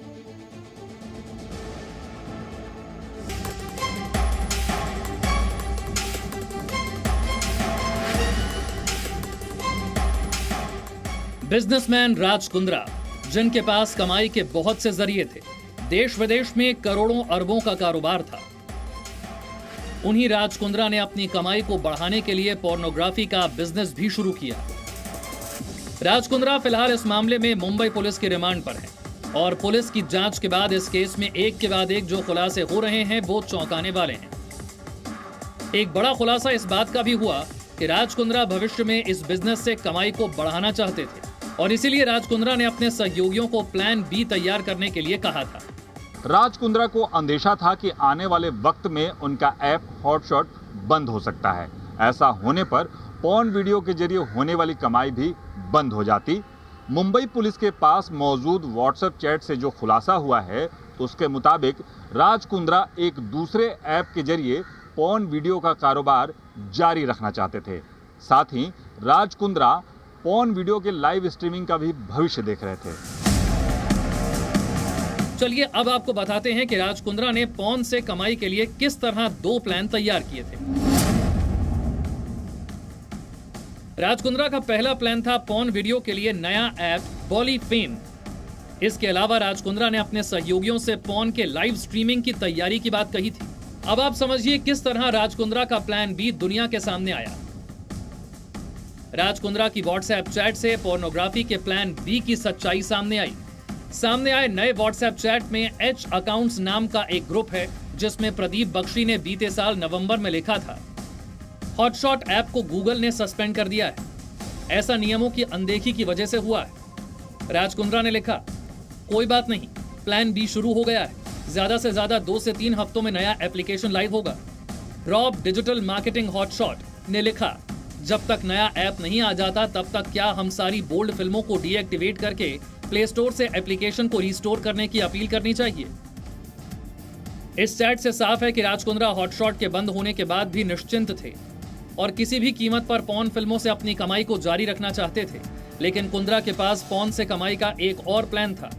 बिजनेसमैन राज कुंद्रा, जिनके पास कमाई के बहुत से जरिए थे, देश विदेश में करोड़ों अरबों का कारोबार था, उन्हीं राज कुंद्रा ने अपनी कमाई को बढ़ाने के लिए पोर्नोग्राफी का बिजनेस भी शुरू किया। राज कुंद्रा फिलहाल इस मामले में मुंबई पुलिस की रिमांड पर हैं और पुलिस की जांच के बाद इस केस में एक के बाद एक जो खुलासे हो रहे हैं वो चौंकाने वाले हैं। एक बड़ा खुलासा इस बात का भी हुआ कि राज कुंद्रा भविष्य में इस बिजनेस से कमाई को बढ़ाना चाहते थे और इसीलिए राज कुंद्रा ने अपने सहयोगियों को प्लान बी तैयार करने के लिए कहा था। राज कुंद्रा को अंदेशा था कि आने वाले वक्त में उनका ऐप हॉटशॉट बंद हो सकता है। ऐसा होने पर पॉर्न वीडियो के जरिए होने वाली कमाई भी बंद हो जाती। मुंबई पुलिस के पास मौजूद व्हाट्सएप चैट से जो खुलासा हुआ है उसके मुताबिक राज कुंद्रा एक दूसरे ऐप के जरिए पॉर्न वीडियो का कारोबार जारी रखना चाहते थे। साथ ही राज कुंद्रा पॉर्न वीडियो के लाइव स्ट्रीमिंग का भी भविष्य देख रहे थे। चलिए अब आपको बताते हैं कि राज कुंद्रा ने पॉर्न से कमाई के लिए किस तरह 2 प्लान तैयार किए थे। राज कुंद्रा का पहला प्लान था पॉर्न वीडियो के लिए नया ऐप बॉलीफेम। इसके अलावा राज कुंद्रा ने अपने सहयोगियों से पॉर्न के लाइव स्ट्रीमिंग की तैयारी की बात कही थी। अब आप समझिए किस तरह राज कुंद्रा का प्लान बी दुनिया के सामने आया। राज कुंद्रा की व्हाट्सएप चैट से पोर्नोग्राफी के प्लान बी की सच्चाई सामने आई। सामने आए नए व्हाट्सएप चैट में एच अकाउंट्स नाम का एक ग्रुप है जिसमें प्रदीप बख्शी ने बीते साल नवंबर में लिखा था, हॉटशॉट ऐप को गूगल ने सस्पेंड कर दिया है, ऐसा नियमों की अनदेखी की वजह से हुआ है। राज कुंद्रा ने लिखा, कोई बात नहीं, प्लान बी शुरू हो गया है, ज्यादा से ज्यादा 2 से 3 हफ्तों में नया एप्लीकेशन लाइव होगा। रॉब डिजिटल मार्केटिंग हॉटशॉट ने लिखा, जब तक नया ऐप नहीं आ जाता तब तक क्या हम सारी बोल्ड फिल्मों को डीएक्टिवेट करके प्ले स्टोर से एप्लीकेशन को रिस्टोर करने की अपील करनी चाहिए। इस चैट से साफ है कि राज कुंद्रा हॉटशॉट के बंद होने के बाद भी निश्चिंत थे और किसी भी कीमत पर पॉर्न फिल्मों से अपनी कमाई को जारी रखना चाहते थे। लेकिन कुंद्रा के पास पॉर्न से कमाई का एक और प्लान था।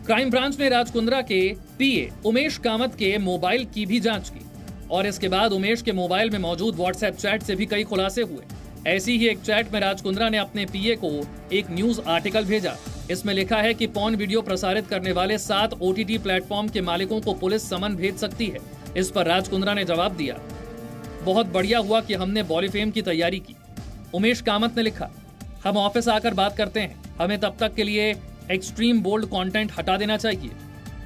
क्राइम ब्रांच ने राज कुंद्रा के पीए उमेश कामत के मोबाइल की भी जांच की और इसके बाद उमेश के मोबाइल में मौजूद व्हाट्सएप चैट से भी कई खुलासे हुए। ऐसी ही एक चैट में राज कुंद्रा ने अपने पीए को एक न्यूज आर्टिकल भेजा। इसमें लिखा है कि पॉर्न वीडियो प्रसारित करने वाले 7 ओटीटी प्लेटफॉर्म के मालिकों को पुलिस समन भेज सकती है। इस पर राज कुंद्रा ने जवाब दिया, बहुत बढ़िया हुआ कि हमने बॉलीफेम की तैयारी की। उमेश कामत ने लिखा, हम ऑफिस आकर बात करते हैं, हमें तब तक के लिए एक्सट्रीम बोल्ड कंटेंट हटा देना चाहिए।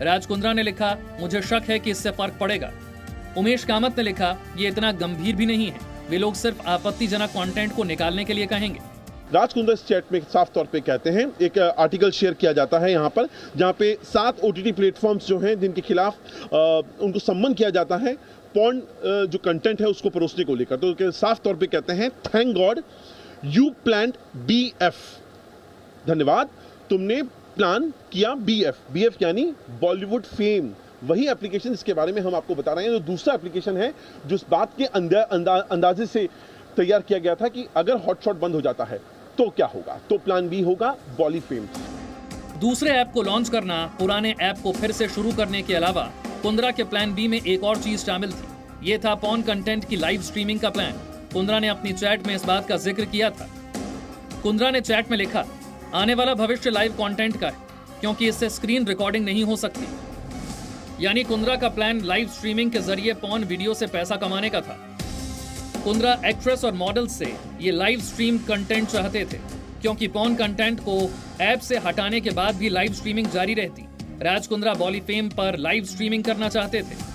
राज कुंद्रा ने लिखा, मुझे शक है कि इससे फर्क पड़ेगा। उमेश कामत ने लिखा, ये इतना गंभीर भी नहीं है, वे लोग सिर्फ आपत्तिजनक कंटेंट को निकालने के लिए कहेंगे। राज कुंद्रा इस चैट में साफ तौर पे कहते हैं, एक आर्टिकल शेयर किया जाता है यहाँ पर जहाँ पे 7 ओटीटी प्लेटफॉर्म्स जो हैं जिनके खिलाफ उनको सम्मन किया जाता है पॉर्न जो कंटेंट है उसको परोसने को लेकर। तो साफ तौर पे कहते हैं, thank God you planned BF, धन्यवाद तुमने प्लान किया BF यानी बॉलीवुड फेम, वही एप्लीकेशन इसके बारे में हम आपको बता रहे हैं। जो दूसरा एप्लीकेशन है जो इस बात के अंदाजे से तैयार किया गया था कि अगर हॉटशॉट बंद हो जाता है तो क्या होगा, तो प्लान बी होगा बॉलीफेम। दूसरे ऐप को लॉन्च करना, पुराने ऐप को फिर से शुरू करने के अलावा कुंद्रा के प्लान बी में एक और चीज शामिल थी। ये था पॉर्न कंटेंट की लाइव स्ट्रीमिंग का प्लान। कुंद्रा ने अपनी चैट में इस बात का जिक्र किया था। कुंद्रा ने चैट में लिखा, आने वाला भविष्य लाइव कंटेंट का है क्योंकि इससे स्क्रीन रिकॉर्डिंग नहीं हो सकती। यानी कुंद्रा का प्लान लाइव स्ट्रीमिंग के जरिए पॉर्न वीडियो से पैसा कमाने का था। कुंद्रा एक्ट्रेस और मॉडल से ये लाइव स्ट्रीम कंटेंट चाहते थे क्योंकि पॉर्न कंटेंट को ऐप से हटाने के बाद भी लाइव स्ट्रीमिंग जारी रहती। राज कुंद्रा बॉलीफेम पर लाइव स्ट्रीमिंग करना चाहते थे।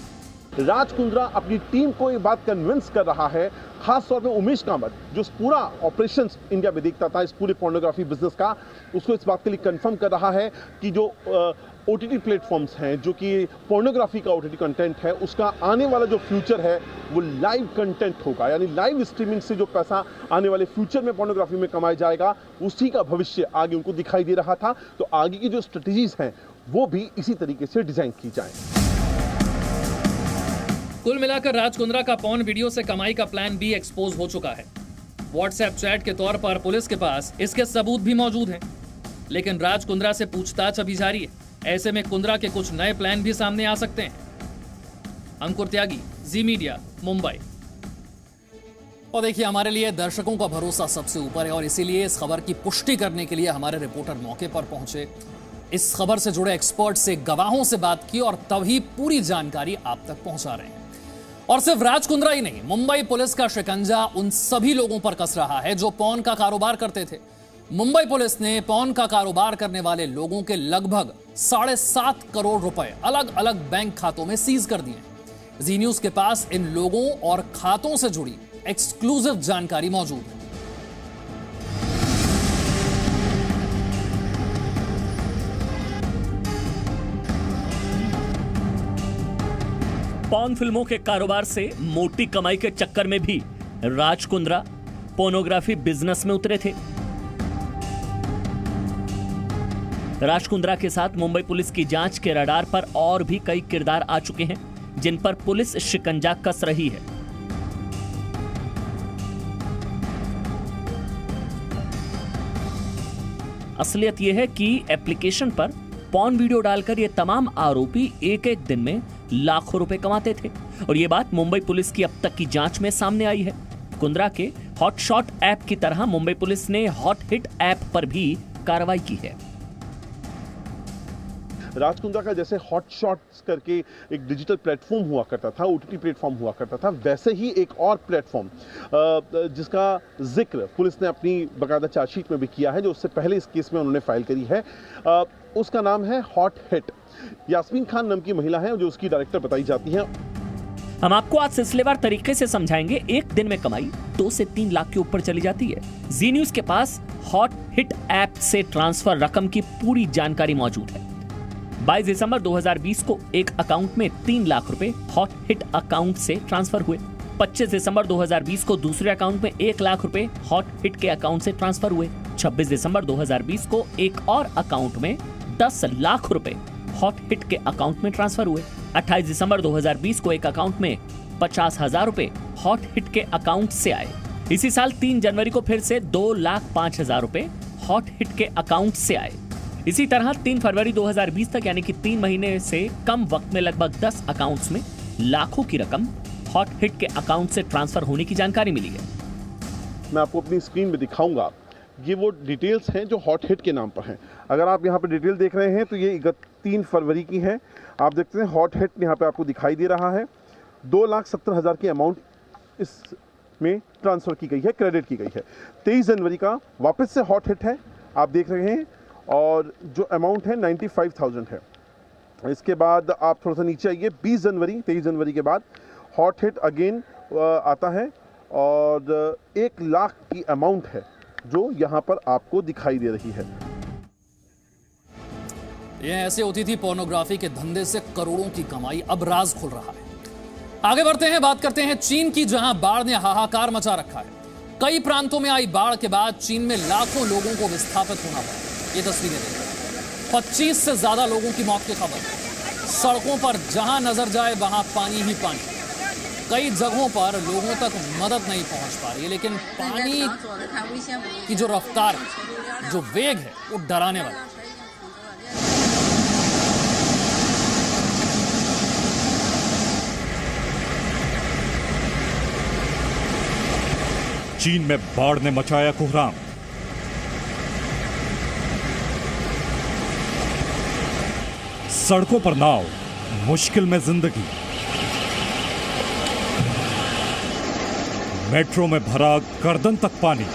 राज कुंद्रा अपनी टीम को ये बात कन्विंस कर रहा है, खास तौर पे उमेश कामत जो पूरा ऑपरेशंस इंडिया में देखता था इस पूरे पोर्नोग्राफी बिजनेस का, उसको इस बात के लिए कंफर्म कर रहा है कि जो ओटीटी प्लेटफॉर्म्स हैं जो कि पोर्नोग्राफी का ओटीटी कंटेंट है उसका आने वाला जो फ्यूचर है वो लाइव कंटेंट होगा। यानी लाइव स्ट्रीमिंग से जो पैसा आने वाले फ्यूचर में पोर्नोग्राफी में कमाया जाएगा उसी का भविष्य आगे उनको दिखाई दे रहा था। तो आगे की जो स्ट्रेटेजीज हैं वो भी इसी तरीके से डिजाइन की जाए। कुल मिलाकर राज कुंद्रा का पॉर्न वीडियो से कमाई का प्लान बी एक्सपोज हो चुका है। व्हाट्सएप चैट के तौर पर पुलिस के पास इसके सबूत भी मौजूद हैं, लेकिन राज कुंद्रा से पूछताछ अभी जारी है। ऐसे में कुंद्रा के कुछ नए प्लान भी सामने आ सकते हैं। अंकुर त्यागी, जी मीडिया, मुंबई। और देखिए, हमारे लिए दर्शकों का भरोसा सबसे ऊपर है और इसीलिए इस खबर की पुष्टि करने के लिए हमारे रिपोर्टर मौके पर पहुंचे, इस खबर से जुड़े एक्सपर्ट से, गवाहों से बात की और तभी पूरी जानकारी आप तक पहुंचा रहे हैं। और सिर्फ राज कुंद्रा ही नहीं, मुंबई पुलिस का शिकंजा उन सभी लोगों पर कस रहा है जो पॉर्न का कारोबार करते थे। मुंबई पुलिस ने पॉर्न का कारोबार करने वाले लोगों के लगभग 7.5 करोड़ रुपए अलग अलग बैंक खातों में सीज कर दिए। जी न्यूज के पास इन लोगों और खातों से जुड़ी एक्सक्लूसिव जानकारी मौजूद है। पॉर्न फिल्मों के कारोबार से मोटी कमाई के चक्कर में भी राज कुंद्रा पोर्नोग्राफी बिजनेस में उतरे थे। राज कुंद्रा के साथ मुंबई पुलिस की जांच के रडार पर और भी कई किरदार आ चुके हैं जिन पर पुलिस शिकंजा कस रही है। असलियत यह है कि एप्लीकेशन पर पॉर्न वीडियो डालकर ये तमाम आरोपी एक एक दिन में लाखों रुपए कमाते थे और ये बात मुंबई पुलिस की अब तक की जांच में सामने आई है। कुंद्रा के हॉटशॉट ऐप की तरह मुंबई पुलिस ने हॉट हिट ऐप पर भी कार्रवाई की है। राज कुंद्रा का जैसे हॉटशॉट्स करके एक डिजिटल प्लेटफॉर्म हुआ करता था, ओटीटी प्लेटफॉर्म हुआ करता था, वैसे ही एक और प्लेटफॉर्म जिसका जिक्र पुलिस ने अपनी बकायदा चार्जशीट में भी किया है, जो उससे पहले इस केस में उन्होंने फाइल करी है, उसका नाम है हॉट हिट। यास्मीन खान नाम की महिला है जो उसकी डायरेक्टर बताई जाती है। हम आपको आज सिलसिलेवार तरीके से समझाएंगे। एक दिन में कमाई 2 से 3 लाख के ऊपर चली जाती है। जी न्यूज के पास हॉट हिट ऐप से ट्रांसफर रकम की पूरी जानकारी मौजूद है। 22 दिसंबर 2020 को एक अकाउंट में 3 लाख रुपए हॉट हिट अकाउंट से ट्रांसफर हुए। 25 दिसंबर 2020 को दूसरे अकाउंट में 1 लाख रुपए हॉट हिट के अकाउंट से ट्रांसफर हुए। 26 दिसंबर 2020 को एक और अकाउंट में 10 लाख रुपए हॉट हिट के अकाउंट में ट्रांसफर हुए। 28 दिसंबर 2020 को एक अकाउंट में 50,000 रुपए हॉट हिट के अकाउंट से आए। इसी साल 3 जनवरी को फिर से 2,05,000 रुपए हॉट हिट के अकाउंट से आए। इसी तरह 3 फरवरी 2020 तक यानी कि 3 महीने से कम वक्त में लगभग 10 अकाउंट्स में लाखों की रकम हॉट हिट के अकाउंट से ट्रांसफर होने की जानकारी मिली है। मैं आपको अपनी स्क्रीन में दिखाऊंगा, ये वो डिटेल्स हैं जो हॉट हिट के नाम पर हैं। अगर आप यहाँ पे डिटेल देख रहे हैं तो ये 3 फरवरी की है। आप देखते हैं हॉट हिट यहाँ पे आपको दिखाई दे रहा है। 2,70,000 की अमाउंट इसमें ट्रांसफर की गई है, क्रेडिट की गई है। 23 जनवरी का वापस से हॉट हिट है, आप देख रहे हैं, और जो अमाउंट है 95,000 है। इसके बाद आप थोड़ा सा नीचे आइए, 23 जनवरी के बाद हॉट हिट अगेन आता है और 1 लाख की अमाउंट है जो यहाँ पर आपको दिखाई दे रही है। ये ऐसे होती थी पोर्नोग्राफी के धंधे से करोड़ों की कमाई। अब राज खुल रहा है। आगे बढ़ते हैं, बात करते हैं चीन की, जहां बाढ़ ने हाहाकार मचा रखा है। कई प्रांतों में आई बाढ़ के बाद चीन में लाखों लोगों को विस्थापित होना पड़ा। ये तस्वीरें देखिए, 25 से ज्यादा लोगों की मौत की खबर। सड़कों पर जहां नजर जाए वहां पानी ही पानी। कई जगहों पर लोगों तक मदद नहीं पहुंच पा रही है, लेकिन पानी की जो रफ्तार है, जो वेग है, वो डराने वाला है। चीन में बाढ़ ने मचाया कोहराम। सड़कों पर नाव, मुश्किल में जिंदगी। मेट्रो में भरा गर्दन तक पानी।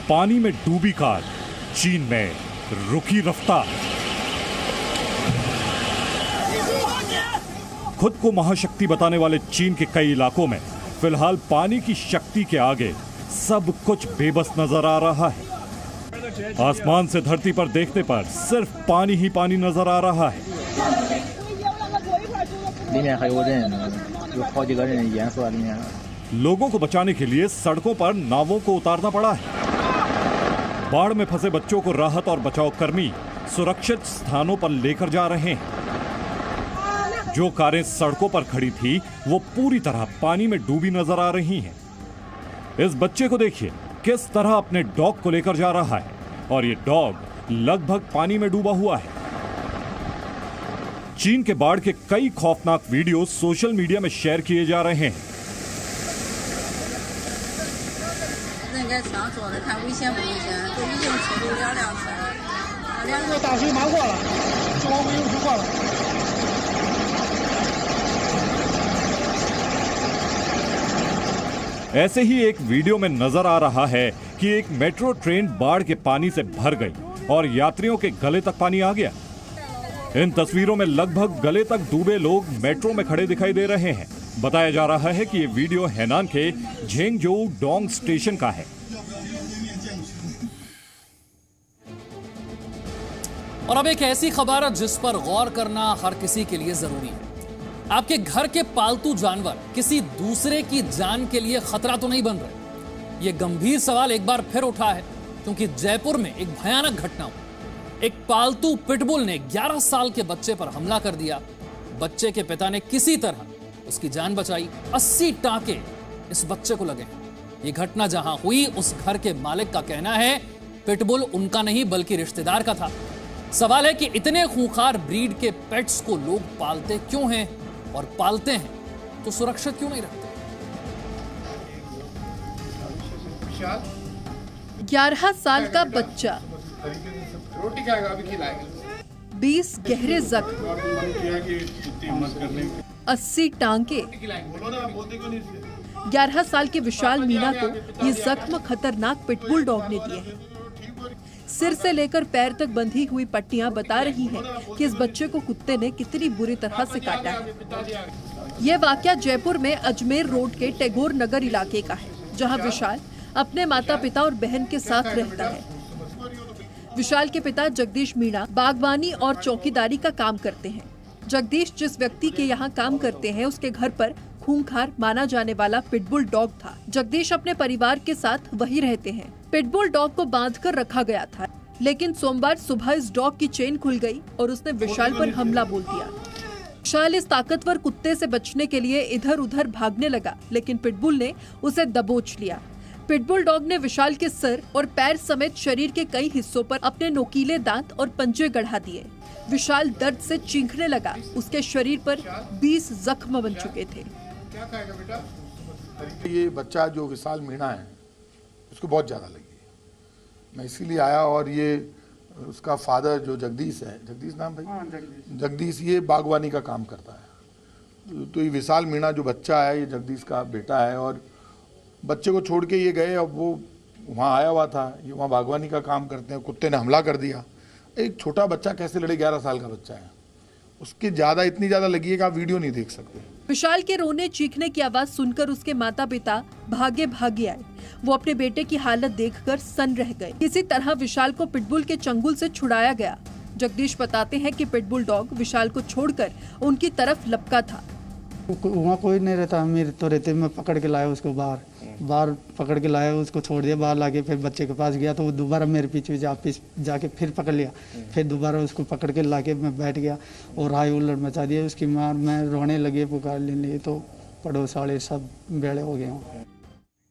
पानी में डूबी कार, चीन में रुकी रफ्तार। खुद को महाशक्ति बताने वाले चीन के कई इलाकों में फिलहाल पानी की शक्ति के आगे सब कुछ बेबस नजर आ रहा है। आसमान से धरती पर देखने पर सिर्फ पानी ही पानी नजर आ रहा है। लोगों को बचाने के लिए सड़कों पर नावों को उतारना पड़ा है। बाढ़ में फंसे बच्चों को राहत और बचाव कर्मी सुरक्षित स्थानों पर लेकर जा रहे हैं। जो कारें सड़कों पर खड़ी थी वो पूरी तरह पानी में डूबी नजर आ रही हैं। इस बच्चे को देखिए किस तरह अपने डॉग को लेकर जा रहा है और ये डॉग लगभग पानी में डूबा हुआ है। चीन के बाढ़ के कई खौफनाक वीडियो सोशल मीडिया में शेयर किए जा रहे हैं। ऐसे ही एक वीडियो में नजर आ रहा है कि एक मेट्रो ट्रेन बाढ़ के पानी से भर गई और यात्रियों के गले तक पानी आ गया। इन तस्वीरों में लगभग गले तक डूबे लोग मेट्रो में खड़े दिखाई दे रहे हैं। बताया जा रहा है कि ये वीडियो हैनान के झेंगजोउ डोंग स्टेशन का है। और अब एक ऐसी खबर जिस पर गौर करना हर किसी के लिए जरूरी है। आपके घर के पालतू जानवर किसी दूसरे की जान के लिए खतरा तो नहीं बन रहे? यह गंभीर सवाल एक बार फिर उठा है क्योंकि जयपुर में एक भयानक घटना हुई। एक पालतू पिटबुल ने 11 साल के बच्चे पर हमला कर दिया। बच्चे के पिता ने किसी तरह उसकी जान बचाई। 80 टांके इस बच्चे को लगे। यह घटना जहां हुई उस घर के मालिक का कहना है पिटबुल उनका नहीं बल्कि रिश्तेदार का था। सवाल है कि इतने खूंखार ब्रीड के पेट्स को लोग पालते क्यों हैं, और पालते हैं तो सुरक्षित क्यों नहीं रखते? 11 साल का बच्चा, 20 गहरे जख्म, 80 टांके। 11 साल के विशाल मीना को ये जख्म खतरनाक पिटबुल डॉग ने दिए हैं। सिर से लेकर पैर तक बंधी हुई पट्टियां बता रही हैं कि इस बच्चे को कुत्ते ने कितनी बुरी तरह से काटा है। यह वाकया जयपुर में अजमेर रोड के टैगोर नगर इलाके का है, जहां विशाल अपने माता पिता और बहन के साथ रहता है। विशाल के पिता जगदीश मीणा बागवानी और चौकीदारी का काम करते हैं। जगदीश जिस व्यक्ति के यहाँ काम करते हैं उसके घर पर खूंखार माना जाने वाला पिटबुल डॉग था। जगदीश अपने परिवार के साथ वहीं रहते हैं। पिटबुल डॉग को बांधकर रखा गया था, लेकिन सोमवार सुबह इस डॉग की चेन खुल गई और उसने विशाल पर हमला बोल दिया। विशाल इस ताकतवर कुत्ते से बचने के लिए इधर उधर भागने लगा, लेकिन पिटबुल ने उसे दबोच लिया। पिटबुल डॉग ने विशाल के सर और पैर समेत शरीर के कई हिस्सों पर अपने नोकीले दांत और पंजे गढ़ा दिए। विशाल दर्द से चीखने लगा। उसके शरीर पर 20 जख्म बन चुके थे। ये बच्चा जो विशाल मीणा है उसको बहुत ज़्यादा लगी है। मैं इसीलिए आया, और ये उसका फादर जो जगदीश है, जगदीश नाम भाई, जगदीश ये बागवानी का काम करता है। तो ये विशाल मीणा जो बच्चा है ये जगदीश का बेटा है, और बच्चे को छोड़ के ये गए। अब वो वहाँ आया हुआ था, ये वहाँ बागवानी का काम करते हैं। कुत्ते ने हमला कर दिया। एक छोटा बच्चा कैसे लड़े? 11 साल का बच्चा है, उसकी इतनी ज्यादा लगी है कि आप वीडियो नहीं देख सकते। विशाल के रोने चीखने की आवाज सुनकर उसके माता पिता भागे आए। वो अपने बेटे की हालत देखकर सन्न रह गए। किसी तरह विशाल को पिटबुल के चंगुल से छुड़ाया गया। जगदीश बताते हैं कि पिटबुल डॉग विशाल को छोड़कर उनकी तरफ लपका था। वहाँ कोई नहीं रहता, मेरे तो रहते। मैं पकड़ के लाया उसको, बाहर पकड़ के लाया, उसको छोड़ दिया। बाहर लाके फिर बच्चे के पास गया तो वो दोबारा मेरे पीछे जाके फिर पकड़ लिया। फिर दोबारा उसको पकड़ के लाके मैं बैठ गया और हाई उल्लड़ मचा दिया उसकी मार। मैं रोने लगे, पुकार लेने, तो पड़ोस वाले सब बेड़े हो गए।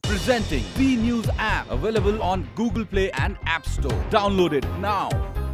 Presenting B News app available on Google Play and App Store. Download it now.